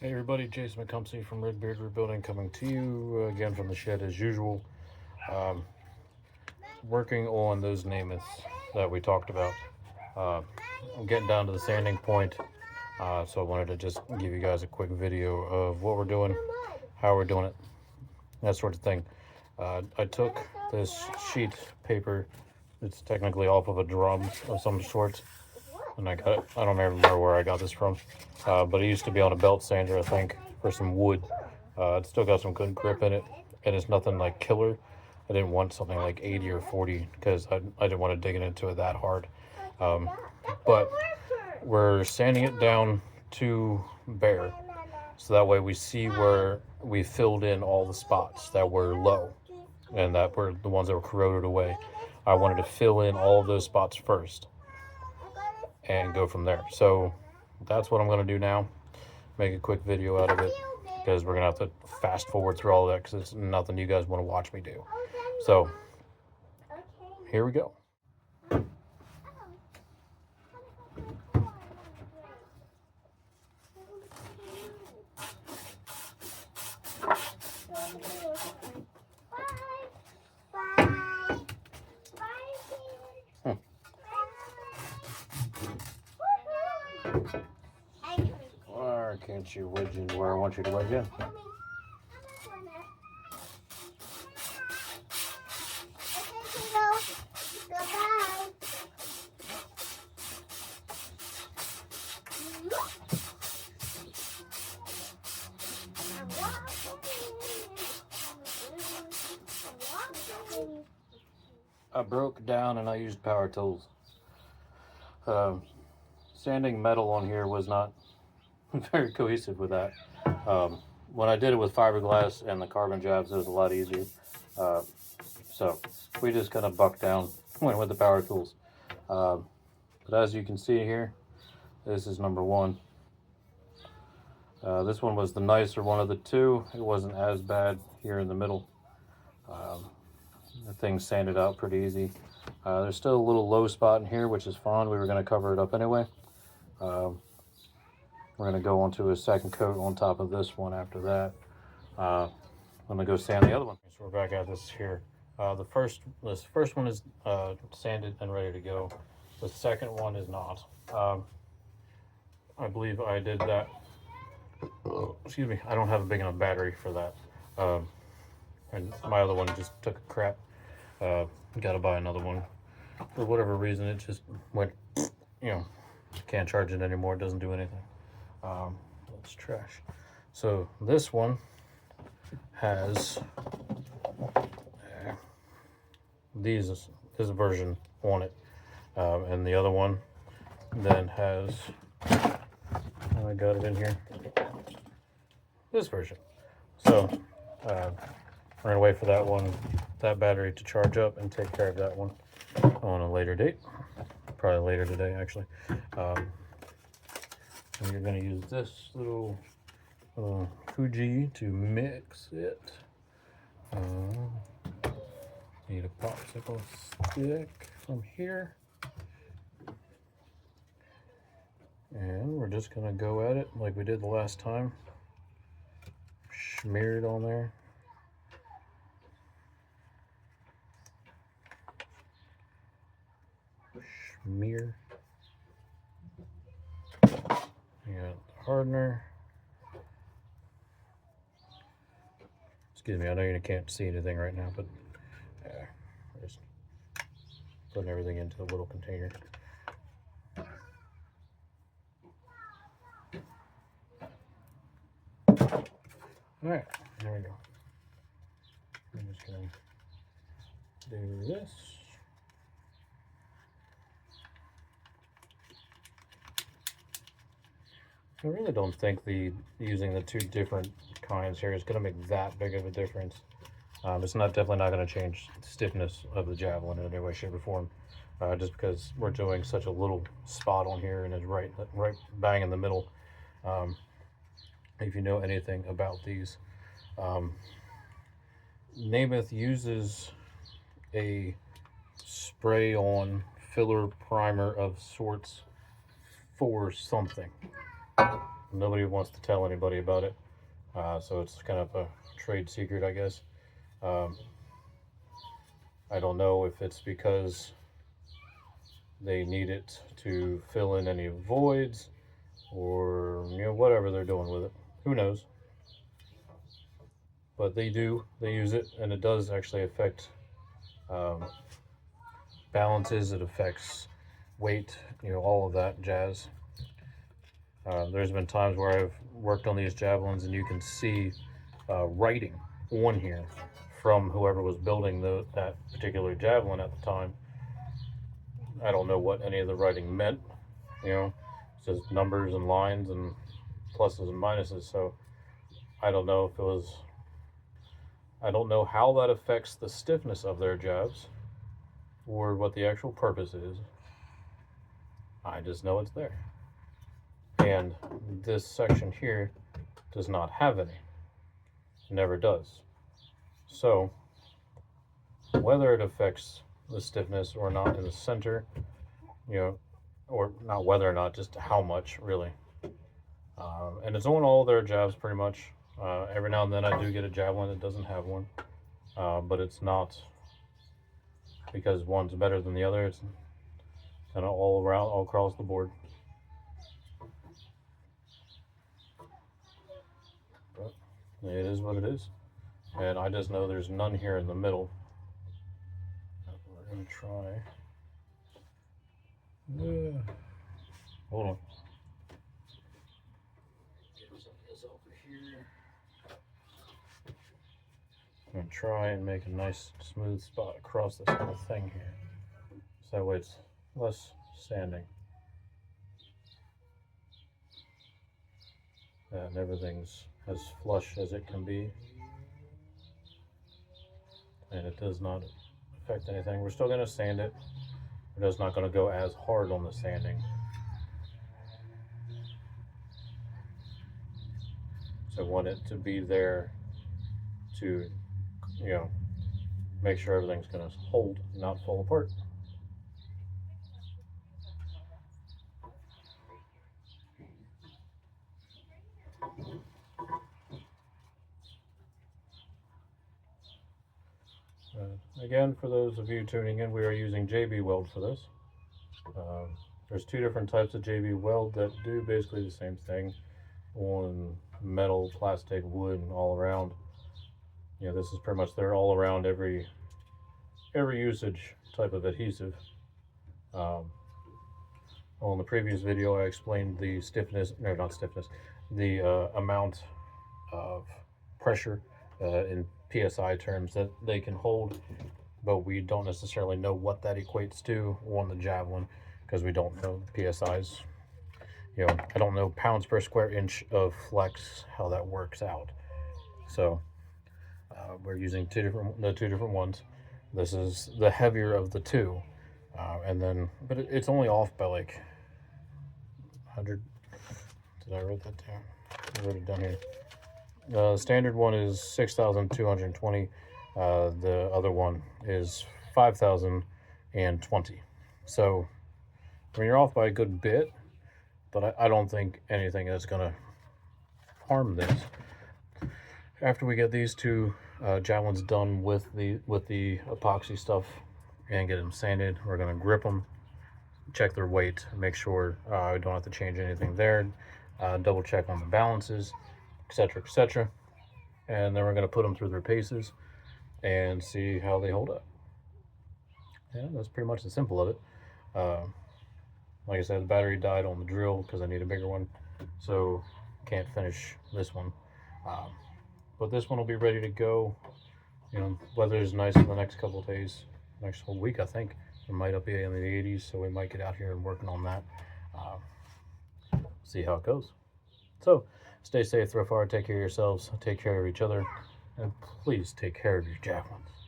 Hey everybody, Jason McCumsey from Redbeard Rebuilding coming to you again from the shed as usual. Um, Working on those Namaths that we talked about. Uh, I'm getting down to the sanding point, so I wanted to just give you guys a quick video of what we're doing, how we're doing it, that sort of thing. I took this sheet paper, it's technically off of a drum of some sort, and I got it. I don't remember where I got this from, but it used to be on a belt sander, I think, for some wood. It's still got some good grip in it, and it's nothing like killer. I didn't want something like 80 or 40 because I didn't want to dig it into it that hard. Um, but we're sanding it down to bare, so that way we see where we filled in all the spots that were low and that were the ones that were corroded away. I wanted to fill in all of those spots first and go from there. So that's what I'm going to do now. Make a quick video out of it because we're going to have to fast forward through all of that because it's nothing you guys want to watch me do. So here we go. Where can't you wedge in where I want you to wedge in? I broke down and I used power tools. Sanding metal on here was not very cohesive with that. When I did it with fiberglass and the carbon jabs, it was a lot easier. So we just kind of bucked down, went with the power tools. But as you can see here, this is number one. This one was the nicer one of the two. It wasn't as bad here in the middle. The thing sanded out pretty easy. There's still a little low spot in here, which is fine. We were going to cover it up anyway. We're going to go onto a second coat on top of this one after that. I'm going to go sand the other one. So we're back at this here. This first one is sanded and ready to go. The second one is not. I believe I did that. Excuse me. I don't have a big enough battery for that. And my other one just took a crap. Got to buy another one. For whatever reason, it just went, can't charge it anymore. It doesn't do anything. That's trash. So this one has this version on it, and the other one then has, I got it in here, this version. So we're gonna wait for that battery to charge up and take care of that one on a later date, probably later today actually. And you're going to use this little Fuji to mix it. Need a popsicle stick from here. And we're just going to go at it like we did the last time. Smear it on there. Smear. You got the hardener. Excuse me, I know you can't see anything right now, but just putting everything into a little container. All right, there we go. I'm just gonna do this. I really don't think using the two different kinds here is going to make that big of a difference. It's definitely not going to change the stiffness of the javelin in any way, shape, or form. Just because we're doing such a little spot on here and it's right bang in the middle. If you know anything about these, Namath uses a spray-on filler primer of sorts for something. nobody wants to tell anybody about it. So it's kind of a trade secret, I guess. I don't know if it's because they need it to fill in any voids, or whatever they're doing with it. Who knows? But they use it, and it does actually affect balances. It affects weight, all of that jazz. There's been times where I've worked on these javelins, and you can see writing on here from whoever was building that particular javelin at the time. I don't know what any of the writing meant. It says numbers and lines and pluses and minuses. So I don't know if it was. I don't know how that affects the stiffness of their jabs, or what the actual purpose is. I just know it's there. And this section here does not have any. It never does. So whether it affects the stiffness or not in the center, or not whether or not, just how much really. And it's on all their jabs pretty much. Every now and then I do get a javelin that doesn't have one, but it's not because one's better than the other. It's kind of all around, all across the board. But it is what it is. And I just know there's none here in the middle. We're going to try. Hold on. Get some of this over here. I'm going to try and make a nice smooth spot across this whole thing here. So that way it's less sanding. And everything's as flush as it can be. And it does not affect anything. We're still going to sand it. We're just not going to go as hard on the sanding. So I want it to be there to, make sure everything's going to hold, not fall apart. Again, for those of you tuning in, we are using JB Weld for this. There's two different types of JB Weld that do basically the same thing on metal, plastic, wood, and all around. This is pretty much their all around every usage type of adhesive. On the previous video I explained the stiffness, no, not stiffness, the amount of pressure in PSI terms that they can hold, but we don't necessarily know what that equates to on the javelin because we don't know the PSIs. I don't know pounds per square inch of flex, how that works out. So we're using the two different ones. This is the heavier of the two, but it's only off by like 100. Did I write that down? I wrote it down here. The standard one is 6,220. The other one is 5,020. So you're off by a good bit, but I don't think anything is going to harm this. After we get these two javelins done with the epoxy stuff and get them sanded, we're going to grip them, check their weight, make sure I don't have to change anything there, double check on the balances, etc., etc. And then we're going to put them through their paces and see how they hold up. Yeah, that's pretty much the simple of it. Like I said, the battery died on the drill because I need a bigger one, so can't finish this one. But this one will be ready to go. Weather is nice for the next couple of days, next whole week. I think it might up be in the 80s, so we might get out here and working on that. See how it goes. So stay safe, throw far, take care of yourselves, take care of each other, and please take care of your javelins.